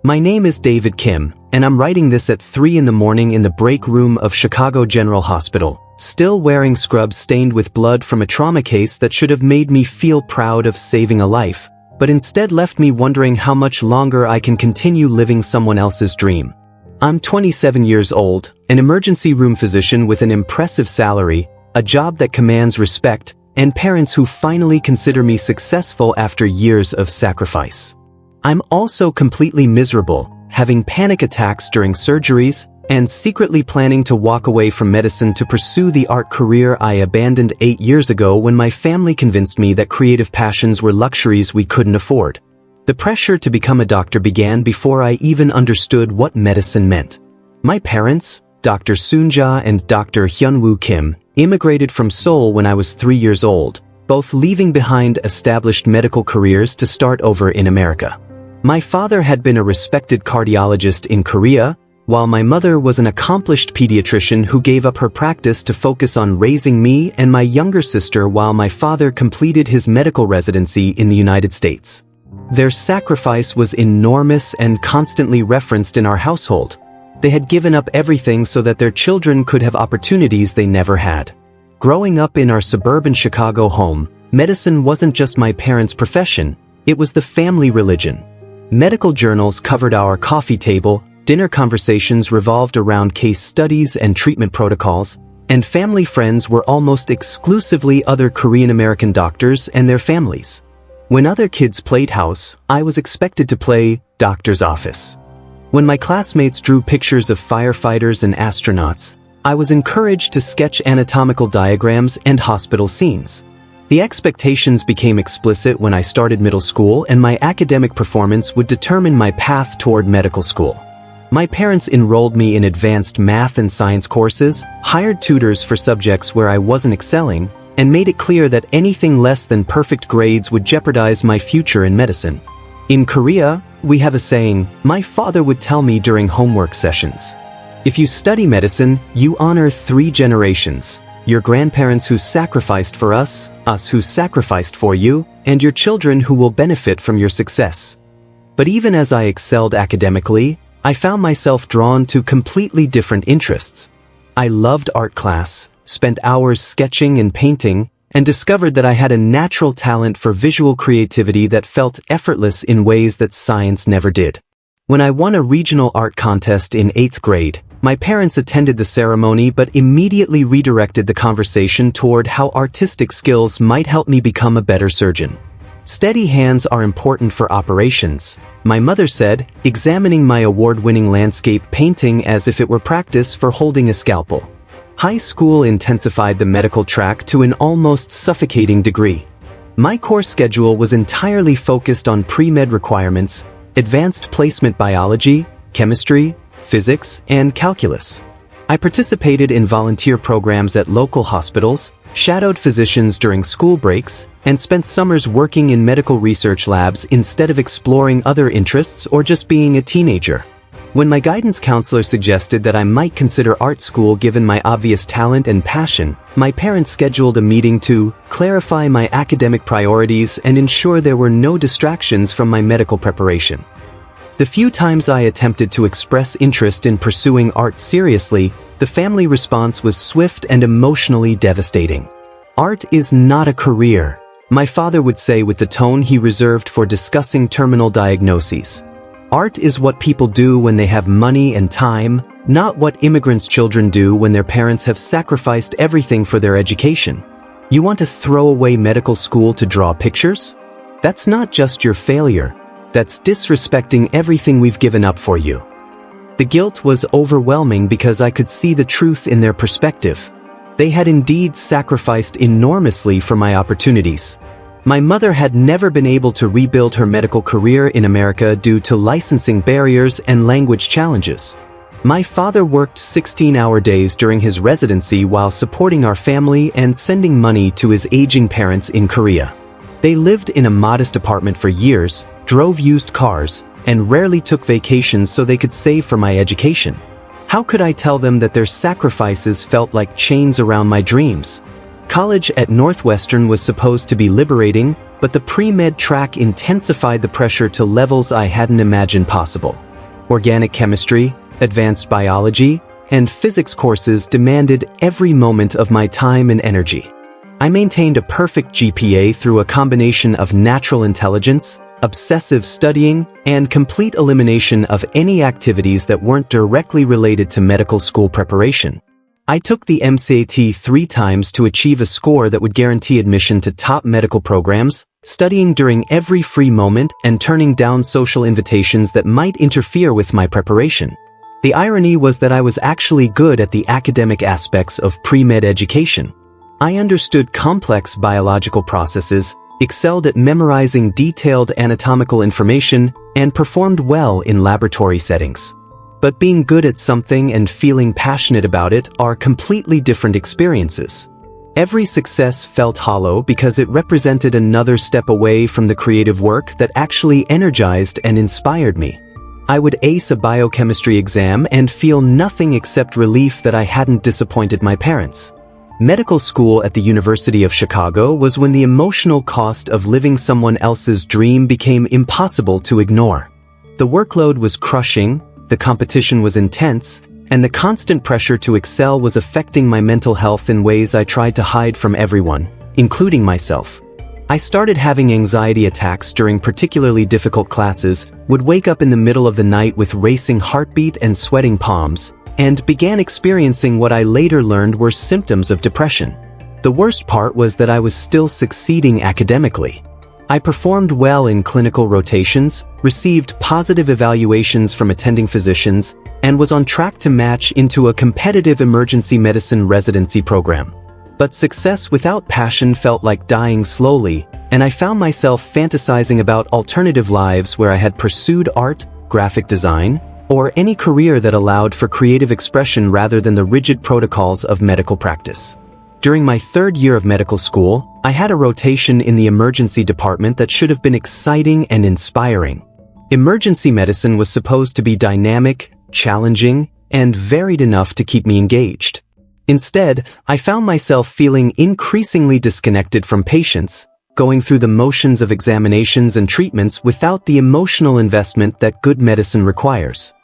My name is David Kim, and I'm writing this at 3 in the morning in the break room of Chicago General Hospital, still wearing scrubs stained with blood from a trauma case that should have made me feel proud of saving a life, but instead left me wondering how much longer I can continue living someone else's dream. I'm 27 years old, an emergency room physician with an impressive salary, a job that commands respect, and parents who finally consider me successful after years of sacrifice. I'm also completely miserable, having panic attacks during surgeries, and secretly planning to walk away from medicine to pursue the art career I abandoned 8 years ago when my family convinced me that creative passions were luxuries we couldn't afford. The pressure to become a doctor began before I even understood what medicine meant. My parents, Dr. Soonja and Dr. Hyunwoo Kim, immigrated from Seoul when I was 3 years old, both leaving behind established medical careers to start over in America. My father had been a respected cardiologist in Korea, while my mother was an accomplished pediatrician who gave up her practice to focus on raising me and my younger sister while my father completed his medical residency in the United States. Their sacrifice was enormous and constantly referenced in our household. They had given up everything so that their children could have opportunities they never had. Growing up in our suburban Chicago home, medicine wasn't just my parents' profession, it was the family religion. Medical journals covered our coffee table, dinner conversations revolved around case studies and treatment protocols, and family friends were almost exclusively other Korean American doctors and their families. When other kids played house, I was expected to play doctor's office. When my classmates drew pictures of firefighters and astronauts, I was encouraged to sketch anatomical diagrams and hospital scenes. The expectations became explicit when I started middle school, and my academic performance would determine my path toward medical school. My parents enrolled me in advanced math and science courses, hired tutors for subjects where I wasn't excelling, and made it clear that anything less than perfect grades would jeopardize my future in medicine. In Korea, we have a saying, my father would tell me during homework sessions. If you study medicine, you honor 3 generations. Your grandparents who sacrificed for us who sacrificed for you, and your children who will benefit from your success. But even as I excelled academically, I found myself drawn to completely different interests. I loved art class, spent hours sketching and painting, and discovered that I had a natural talent for visual creativity that felt effortless in ways that science never did. When I won a regional art contest in 8th grade, my parents attended the ceremony but immediately redirected the conversation toward how artistic skills might help me become a better surgeon. Steady hands are important for operations, my mother said, examining my award-winning landscape painting as if it were practice for holding a scalpel. High school intensified the medical track to an almost suffocating degree. My course schedule was entirely focused on pre-med requirements, advanced placement biology, chemistry, physics, and calculus. I participated in volunteer programs at local hospitals, shadowed physicians during school breaks, and spent summers working in medical research labs instead of exploring other interests or just being a teenager. When my guidance counselor suggested that I might consider art school given my obvious talent and passion, my parents scheduled a meeting to clarify my academic priorities and ensure there were no distractions from my medical preparation. The few times I attempted to express interest in pursuing art seriously, the family response was swift and emotionally devastating. Art is not a career, my father would say with the tone he reserved for discussing terminal diagnoses. Art is what people do when they have money and time, not what immigrants' children do when their parents have sacrificed everything for their education. You want to throw away medical school to draw pictures? That's not just your failure. That's disrespecting everything we've given up for you. The guilt was overwhelming because I could see the truth in their perspective. They had indeed sacrificed enormously for my opportunities. My mother had never been able to rebuild her medical career in America due to licensing barriers and language challenges. My father worked 16-hour days during his residency while supporting our family and sending money to his aging parents in Korea. They lived in a modest apartment for years, drove used cars, and rarely took vacations so they could save for my education. How could I tell them that their sacrifices felt like chains around my dreams? College at Northwestern was supposed to be liberating, but the pre-med track intensified the pressure to levels I hadn't imagined possible. Organic chemistry, advanced biology, and physics courses demanded every moment of my time and energy. I maintained a perfect GPA through a combination of natural intelligence, obsessive studying, and complete elimination of any activities that weren't directly related to medical school preparation. I took the MCAT 3 times to achieve a score that would guarantee admission to top medical programs, studying during every free moment and turning down social invitations that might interfere with my preparation. The irony was that I was actually good at the academic aspects of pre-med education. I understood complex biological processes, excelled at memorizing detailed anatomical information, and performed well in laboratory settings. But being good at something and feeling passionate about it are completely different experiences. Every success felt hollow because it represented another step away from the creative work that actually energized and inspired me. I would ace a biochemistry exam and feel nothing except relief that I hadn't disappointed my parents. Medical school at the University of Chicago was when the emotional cost of living someone else's dream became impossible to ignore. The workload was crushing, the competition was intense, and the constant pressure to excel was affecting my mental health in ways I tried to hide from everyone, including myself. I started having anxiety attacks during particularly difficult classes, would wake up in the middle of the night with racing heartbeat and sweating palms, and began experiencing what I later learned were symptoms of depression. The worst part was that I was still succeeding academically. I performed well in clinical rotations, received positive evaluations from attending physicians, and was on track to match into a competitive emergency medicine residency program. But success without passion felt like dying slowly, and I found myself fantasizing about alternative lives where I had pursued art, graphic design, or any career that allowed for creative expression rather than the rigid protocols of medical practice. During my 3rd year of medical school, I had a rotation in the emergency department that should have been exciting and inspiring. Emergency medicine was supposed to be dynamic, challenging, and varied enough to keep me engaged. Instead, I found myself feeling increasingly disconnected from patients, going through the motions of examinations and treatments without the emotional investment that good medicine requires.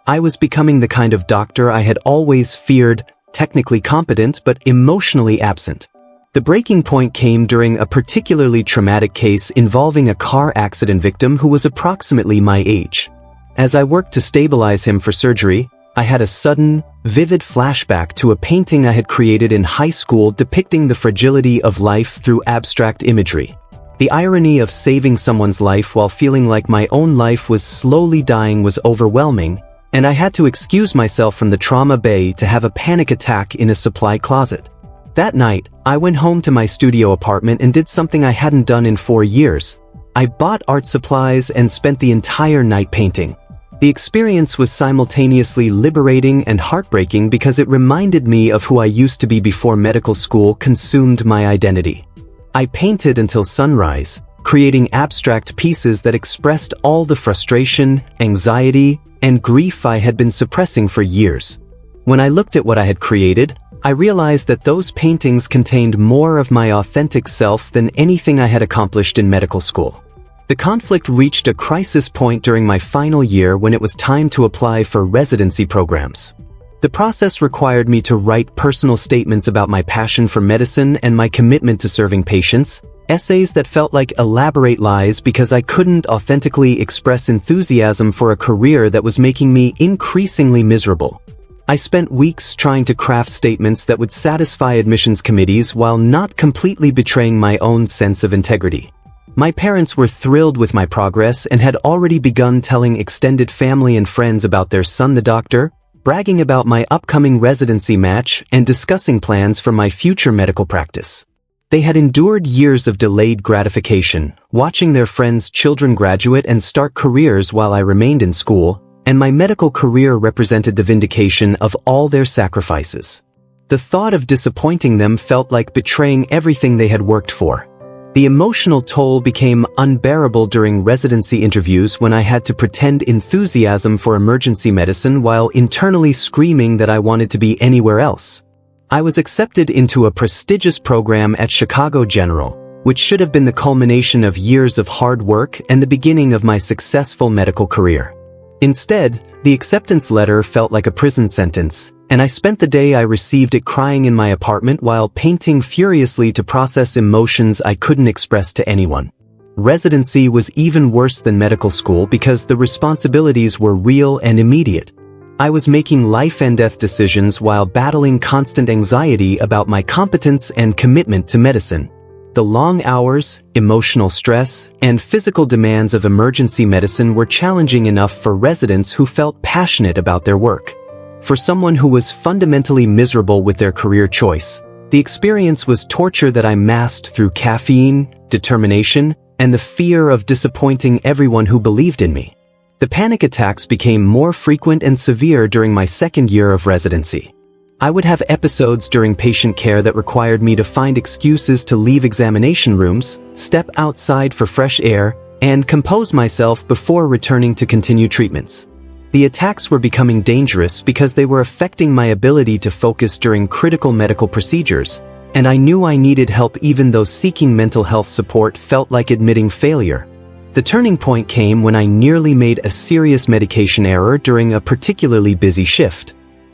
I was becoming the kind of doctor I had always feared, technically competent but emotionally absent. The breaking point came during a particularly traumatic case involving a car accident victim who was approximately my age. As I worked to stabilize him for surgery, I had a sudden, vivid flashback to a painting I had created in high school depicting the fragility of life through abstract imagery. The irony of saving someone's life while feeling like my own life was slowly dying was overwhelming, and I had to excuse myself from the trauma bay to have a panic attack in a supply closet. That night, I went home to my studio apartment and did something I hadn't done in 4 years. I bought art supplies and spent the entire night painting. The experience was simultaneously liberating and heartbreaking because it reminded me of who I used to be before medical school consumed my identity. I painted until sunrise, creating abstract pieces that expressed all the frustration, anxiety, and grief I had been suppressing for years. When I looked at what I had created, I realized that those paintings contained more of my authentic self than anything I had accomplished in medical school. The conflict reached a crisis point during my final year when it was time to apply for residency programs. The process required me to write personal statements about my passion for medicine and my commitment to serving patients, essays that felt like elaborate lies because I couldn't authentically express enthusiasm for a career that was making me increasingly miserable. I spent weeks trying to craft statements that would satisfy admissions committees while not completely betraying my own sense of integrity. My parents were thrilled with my progress and had already begun telling extended family and friends about their son the doctor, bragging about my upcoming residency match, and discussing plans for my future medical practice. They had endured years of delayed gratification, watching their friends' children graduate and start careers while I remained in school, and my medical career represented the vindication of all their sacrifices. The thought of disappointing them felt like betraying everything they had worked for. The emotional toll became unbearable during residency interviews when I had to pretend enthusiasm for emergency medicine while internally screaming that I wanted to be anywhere else. I was accepted into a prestigious program at Chicago General, which should have been the culmination of years of hard work and the beginning of my successful medical career. Instead, the acceptance letter felt like a prison sentence, and I spent the day I received it crying in my apartment while painting furiously to process emotions I couldn't express to anyone. Residency was even worse than medical school because the responsibilities were real and immediate. I was making life and death decisions while battling constant anxiety about my competence and commitment to medicine. The long hours, emotional stress, and physical demands of emergency medicine were challenging enough for residents who felt passionate about their work. For someone who was fundamentally miserable with their career choice, the experience was torture that I masked through caffeine, determination, and the fear of disappointing everyone who believed in me. The panic attacks became more frequent and severe during my second year of residency. I would have episodes during patient care that required me to find excuses to leave examination rooms, step outside for fresh air, and compose myself before returning to continue treatments. The attacks were becoming dangerous because they were affecting my ability to focus during critical medical procedures, and I knew I needed help even though seeking mental health support felt like admitting failure. The turning point came when I nearly made a serious medication error during a particularly busy shift.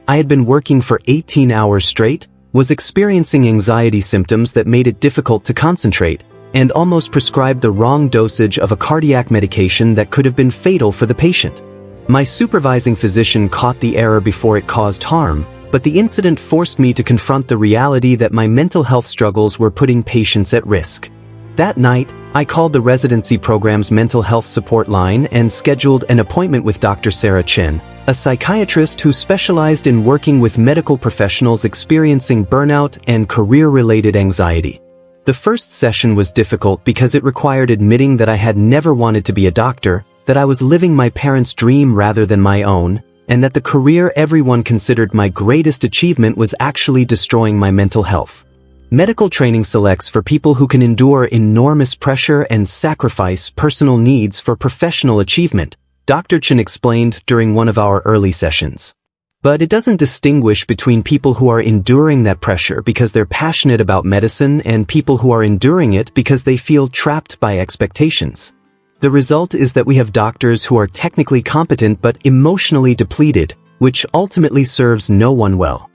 I had been working for 18 hours straight, was experiencing anxiety symptoms that made it difficult to concentrate, and almost prescribed the wrong dosage of a cardiac medication that could have been fatal for the patient. My supervising physician caught the error before it caused harm, but the incident forced me to confront the reality that my mental health struggles were putting patients at risk. That night, I called the residency program's mental health support line and scheduled an appointment with Dr. Sarah Chen, a psychiatrist who specialized in working with medical professionals experiencing burnout and career-related anxiety. The first session was difficult because it required admitting that I had never wanted to be a doctor, that I was living my parents' dream rather than my own, and that the career everyone considered my greatest achievement was actually destroying my mental health. Medical training selects for people who can endure enormous pressure and sacrifice personal needs for professional achievement, Dr. Chen explained during one of our early sessions. But it doesn't distinguish between people who are enduring that pressure because they're passionate about medicine and people who are enduring it because they feel trapped by expectations. The result is that we have doctors who are technically competent but emotionally depleted, which ultimately serves no one well.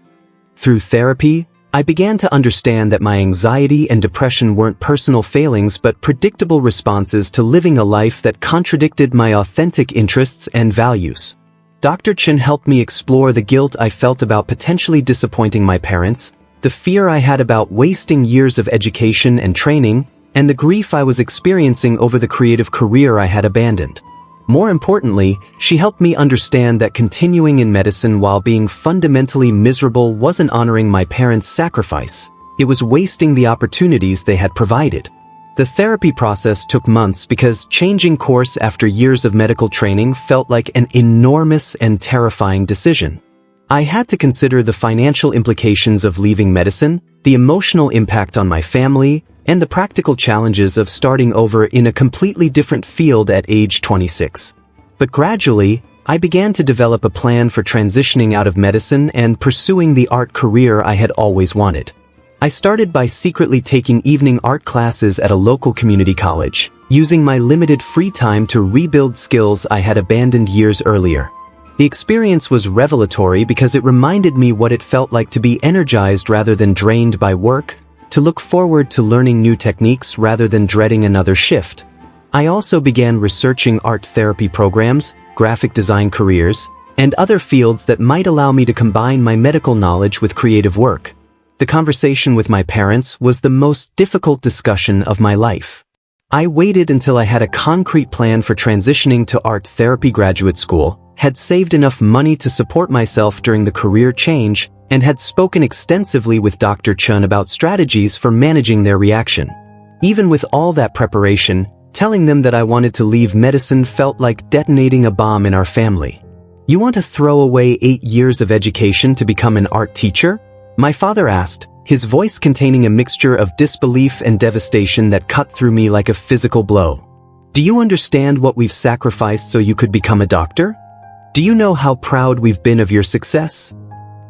Through therapy, I began to understand that my anxiety and depression weren't personal failings but predictable responses to living a life that contradicted my authentic interests and values. Dr. Chen helped me explore the guilt I felt about potentially disappointing my parents, the fear I had about wasting years of education and training, and the grief I was experiencing over the creative career I had abandoned. More importantly, she helped me understand that continuing in medicine while being fundamentally miserable wasn't honoring my parents' sacrifice. It was wasting the opportunities they had provided. The therapy process took months because changing course after years of medical training felt like an enormous and terrifying decision. I had to consider the financial implications of leaving medicine, the emotional impact on my family, and the practical challenges of starting over in a completely different field at age 26. But gradually, I began to develop a plan for transitioning out of medicine and pursuing the art career I had always wanted. I started by secretly taking evening art classes at a local community college, using my limited free time to rebuild skills I had abandoned years earlier. The experience was revelatory because it reminded me what it felt like to be energized rather than drained by work, to look forward to learning new techniques rather than dreading another shift. I also began researching art therapy programs, graphic design careers, and other fields that might allow me to combine my medical knowledge with creative work. The conversation with my parents was the most difficult discussion of my life. I waited until I had a concrete plan for transitioning to art therapy graduate school, had saved enough money to support myself during the career change, and had spoken extensively with Dr. Chen about strategies for managing their reaction. Even with all that preparation, telling them that I wanted to leave medicine felt like detonating a bomb in our family. "You want to throw away 8 years of education to become an art teacher?" my father asked, his voice containing a mixture of disbelief and devastation that cut through me like a physical blow. "Do you understand what we've sacrificed so you could become a doctor? Do you know how proud we've been of your success?"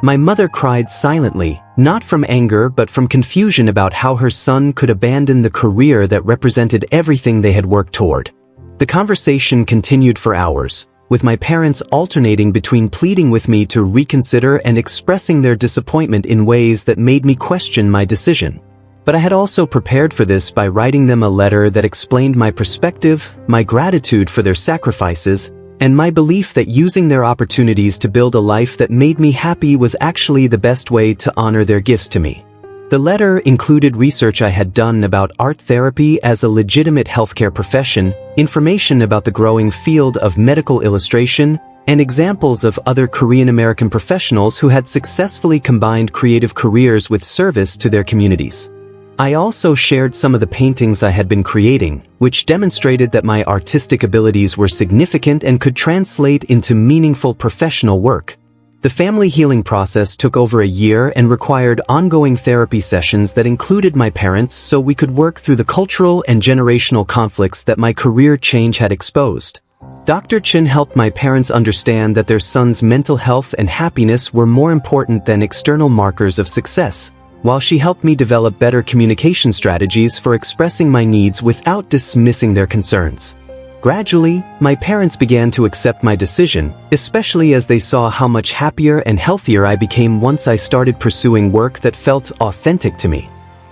My mother cried silently, not from anger but from confusion about how her son could abandon the career that represented everything they had worked toward. The conversation continued for hours, with my parents alternating between pleading with me to reconsider and expressing their disappointment in ways that made me question my decision. But I had also prepared for this by writing them a letter that explained my perspective, my gratitude for their sacrifices, and my belief that using their opportunities to build a life that made me happy was actually the best way to honor their gifts to me. The letter included research I had done about art therapy as a legitimate healthcare profession, information about the growing field of medical illustration, and examples of other Korean American professionals who had successfully combined creative careers with service to their communities. I also shared some of the paintings I had been creating, which demonstrated that my artistic abilities were significant and could translate into meaningful professional work. The family healing process took over a year and required ongoing therapy sessions that included my parents so we could work through the cultural and generational conflicts that my career change had exposed. Dr. Chin helped my parents understand that their son's mental health and happiness were more important than external markers of success, while she helped me develop better communication strategies for expressing my needs without dismissing their concerns. Gradually, my parents began to accept my decision, especially as they saw how much happier and healthier I became once I started pursuing work that felt authentic to me.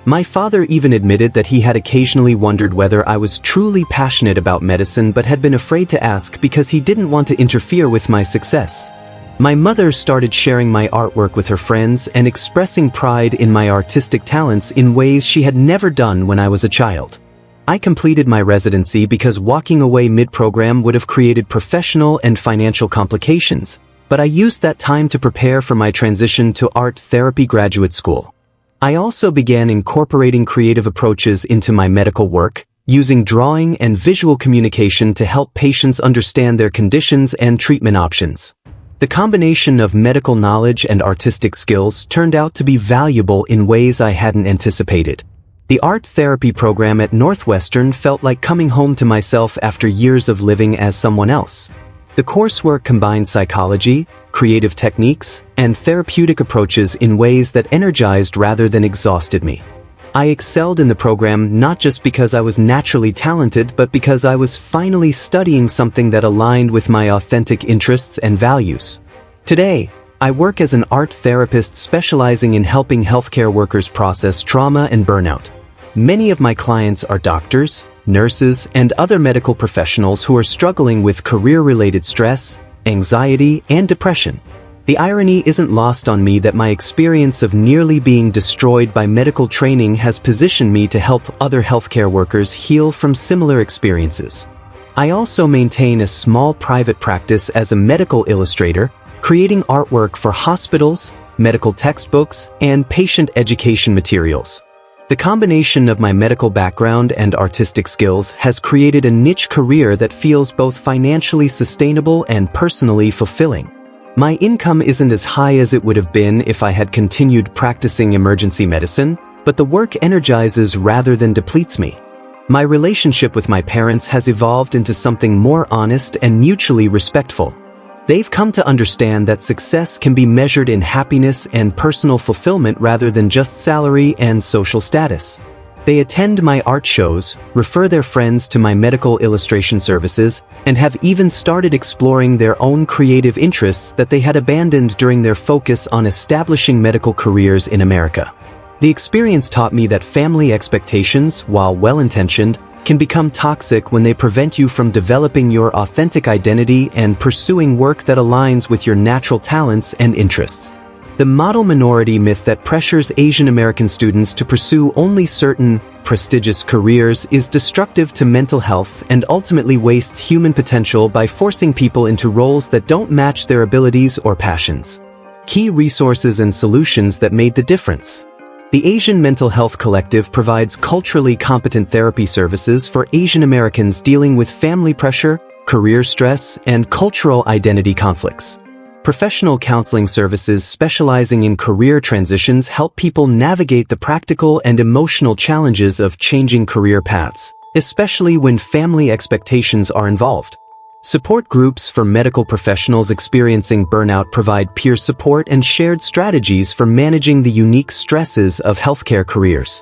My father even admitted that he had occasionally wondered whether I was truly passionate about medicine but had been afraid to ask because he didn't want to interfere with my success. My mother started sharing my artwork with her friends and expressing pride in my artistic talents in ways she had never done when I was a child. I completed my residency because walking away mid-program would have created professional and financial complications, but I used that time to prepare for my transition to art therapy graduate school. I also began incorporating creative approaches into my medical work, using drawing and visual communication to help patients understand their conditions and treatment options. The combination of medical knowledge and artistic skills turned out to be valuable in ways I hadn't anticipated. The art therapy program at Northwestern felt like coming home to myself after years of living as someone else. The coursework combined psychology, creative techniques, and therapeutic approaches in ways that energized rather than exhausted me. I excelled in the program not just because I was naturally talented, but because I was finally studying something that aligned with my authentic interests and values. Today, I work as an art therapist specializing in helping healthcare workers process trauma and burnout. Many of my clients are doctors, nurses, and other medical professionals who are struggling with career-related stress, anxiety, and depression. The irony isn't lost on me that my experience of nearly being destroyed by medical training has positioned me to help other healthcare workers heal from similar experiences. I also maintain a small private practice as a medical illustrator, creating artwork for hospitals, medical textbooks, and patient education materials. The combination of my medical background and artistic skills has created a niche career that feels both financially sustainable and personally fulfilling. My income isn't as high as it would have been if I had continued practicing emergency medicine, but the work energizes rather than depletes me. My relationship with my parents has evolved into something more honest and mutually respectful. They've come to understand that success can be measured in happiness and personal fulfillment rather than just salary and social status. They attend my art shows, refer their friends to my medical illustration services, and have even started exploring their own creative interests that they had abandoned during their focus on establishing medical careers in America. The experience taught me that family expectations, while well-intentioned, can become toxic when they prevent you from developing your authentic identity and pursuing work that aligns with your natural talents and interests. The model minority myth that pressures Asian American students to pursue only certain prestigious careers is destructive to mental health and ultimately wastes human potential by forcing people into roles that don't match their abilities or passions. Key resources and solutions that made the difference. The Asian Mental Health Collective provides culturally competent therapy services for Asian Americans dealing with family pressure, career stress, and cultural identity conflicts. Professional counseling services specializing in career transitions help people navigate the practical and emotional challenges of changing career paths, especially when family expectations are involved. Support groups for medical professionals experiencing burnout provide peer support and shared strategies for managing the unique stresses of healthcare careers.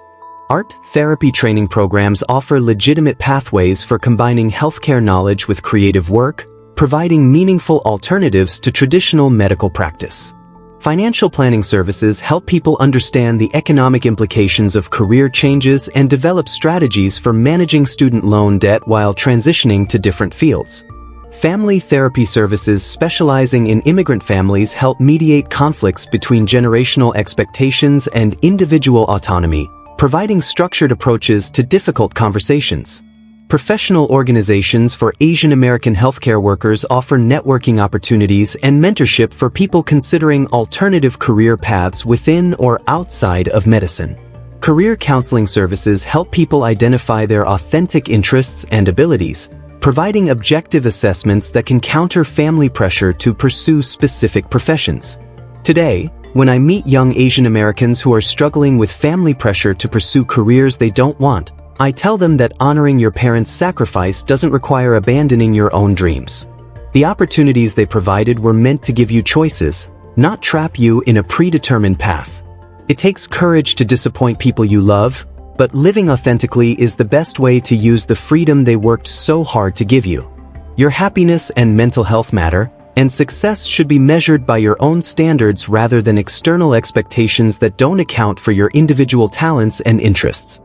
Art therapy training programs offer legitimate pathways for combining healthcare knowledge with creative work, providing meaningful alternatives to traditional medical practice. Financial planning services help people understand the economic implications of career changes and develop strategies for managing student loan debt while transitioning to different fields. Family therapy services specializing in immigrant families help mediate conflicts between generational expectations and individual autonomy, providing structured approaches to difficult conversations. Professional organizations for Asian American healthcare workers offer networking opportunities and mentorship for people considering alternative career paths within or outside of medicine. Career counseling services help people identify their authentic interests and abilities, providing objective assessments that can counter family pressure to pursue specific professions. Today, when I meet young Asian Americans who are struggling with family pressure to pursue careers they don't want, I tell them that honoring your parents' sacrifice doesn't require abandoning your own dreams. The opportunities they provided were meant to give you choices, not trap you in a predetermined path. It takes courage to disappoint people you love, but living authentically is the best way to use the freedom they worked so hard to give you. Your happiness and mental health matter, and success should be measured by your own standards rather than external expectations that don't account for your individual talents and interests.